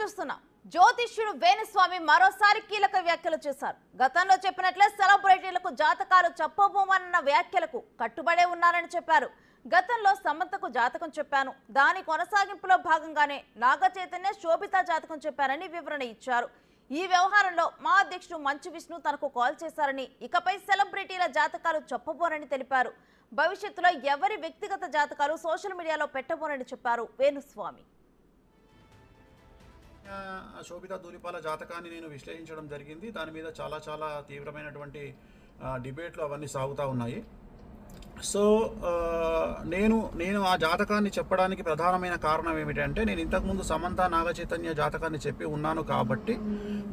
చూస్తున్నాం. జ్యోతిష్యుడు వేణుస్వామి మరోసారి కీలక వ్యాఖ్యలు చేశారు. గతంలో చెప్పినట్లే సెలబ్రిటీలకు జాతకాలు చెప్పబోమన్న వ్యాఖ్యలకు కట్టుబడే ఉన్నారని చెప్పారు. గతంలో సమంతకు జాతకం చెప్పాను, దాని కొనసాగింపులో భాగంగానే నాగ చైతన్య శోభిత జాతకం చెప్పారని వివరణ ఇచ్చారు. ఈ వ్యవహారంలో మా అధ్యక్షుడు మంచు విష్ణు తనకు కాల్ చేశారని, ఇకపై సెలబ్రిటీల జాతకాలు చెప్పబోరని తెలిపారు. భవిష్యత్తులో ఎవరి వ్యక్తిగత జాతకాలు సోషల్ మీడియాలో పెట్టబోరని చెప్పారు వేణుస్వామి. శోభిత ధూళిపాల జాతకాన్ని నేను విశ్లేషించడం జరిగింది. దాని మీద చాలా తీవ్రమైనటువంటి డిబేట్లు అవన్నీ సాగుతూ ఉన్నాయి. సో నేను ఆ జాతకాన్ని చెప్పడానికి ప్రధానమైన కారణం ఏమిటంటే, నేను ఇంతకుముందు సమంత నాగ చైతన్య జాతకాన్ని చెప్పి ఉన్నాను కాబట్టి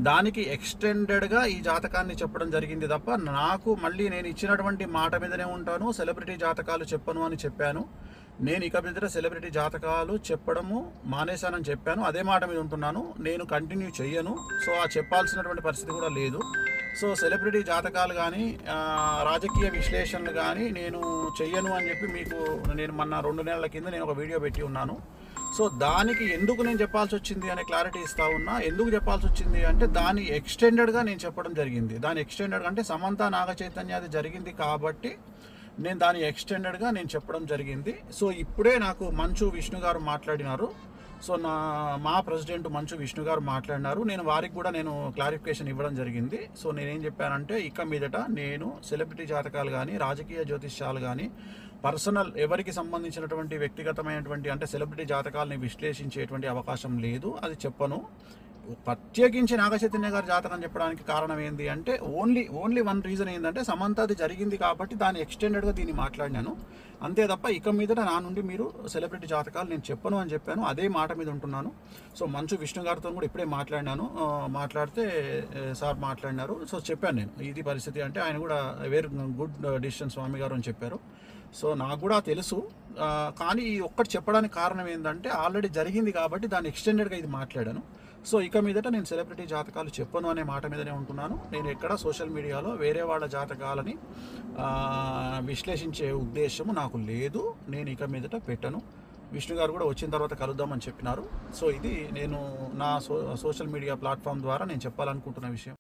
దానికి ఎక్స్టెండెడ్గా ఈ జాతకాన్ని చెప్పడం జరిగింది తప్ప, నాకు మళ్ళీ నేను ఇచ్చినటువంటి మాట మీదనే ఉంటాను, సెలబ్రిటీ జాతకాలు చెప్పను అని చెప్పాను. నేను ఇక మీద సెలబ్రిటీ జాతకాలు చెప్పడము మానేశానని చెప్పాను. అదే మాట మీద ఉంటున్నాను, నేను కంటిన్యూ చెయ్యను. సో ఆ చెప్పాల్సినటువంటి పరిస్థితి కూడా లేదు. సో సెలబ్రిటీ జాతకాలు కానీ రాజకీయ విశ్లేషణలు కానీ నేను చెయ్యను అని చెప్పి మీకు నేను మొన్న 2 నెలల కింద నేను ఒక వీడియో పెట్టి ఉన్నాను. సో దానికి ఎందుకు నేను చెప్పాల్సి వచ్చింది అనే క్లారిటీ ఇస్తా ఉన్నా. ఎందుకు చెప్పాల్సి వచ్చింది అంటే, దాని ఎక్స్టెండెడ్గా నేను చెప్పడం జరిగింది. దాని ఎక్స్టెండెడ్గా అంటే సమంత నాగ చైతన్య అది జరిగింది కాబట్టి నేను దాని ఎక్స్టెండెడ్గా నేను చెప్పడం జరిగింది. సో ఇప్పుడే నాకు మంచు విష్ణు గారు మాట్లాడినారు. సో మా ప్రెసిడెంట్ మంచు విష్ణు గారు మాట్లాడినారు. నేను వారికి కూడా నేను క్లారిఫికేషన్ ఇవ్వడం జరిగింది. సో నేనేం చెప్పానంటే, ఇక మీదట నేను సెలబ్రిటీ జాతకాలు కానీ రాజకీయ జ్యోతిష్యాలు కానీ పర్సనల్ ఎవరికి సంబంధించినటువంటి వ్యక్తిగతమైనటువంటి అంటే సెలబ్రిటీ జాతకాలని విశ్లేషించేటువంటి అవకాశం లేదు, అది చెప్పను. ప్రత్యేకించి నాగ చైతన్య గారి జాతకం చెప్పడానికి కారణం ఏంటి అంటే, ఓన్లీ వన్ రీజన్ ఏంటంటే, సమంత అది జరిగింది కాబట్టి దాన్ని ఎక్స్టెండెడ్గా దీన్ని మాట్లాడినాను, అంతే తప్ప ఇక మీదట నా నుండి మీరు సెలబ్రిటీ జాతకాలు నేను చెప్పను అని చెప్పాను. అదే మాట మీద ఉంటున్నాను. సో మంచు విష్ణు గారితో కూడా ఇప్పుడే మాట్లాడినాను. మాట్లాడితే సార్ మాట్లాడినారు. సో చెప్పాను నేను ఇది పరిస్థితి అంటే, ఆయన కూడా వెరీ గుడ్ డిసిషన్ స్వామి గారు అని చెప్పారు. సో నాకు కూడా తెలుసు, కానీ ఈ ఒక్కటి చెప్పడానికి కారణం ఏంటంటే, ఆల్రెడీ జరిగింది కాబట్టి దాన్ని ఎక్స్టెండెడ్గా ఇది మాట్లాడాను. సో ఇక మీదట నేను సెలబ్రిటీ జాతకాలు చెప్పను అనే మాట మీదనే ఉంటున్నాను. నేను ఎక్కడ సోషల్ మీడియాలో వేరే వాళ్ళ జాతకాలని విశ్లేషించే ఉద్దేశము నాకు లేదు. నేను ఇక మీదట పెట్టను. విష్ణు గారు కూడా వచ్చిన తర్వాత కలుద్దామని చెప్పినారు. సో ఇది నేను నా సోషల్ మీడియా ప్లాట్ఫామ్ ద్వారా నేను చెప్పాలనుకుంటున్న విషయం.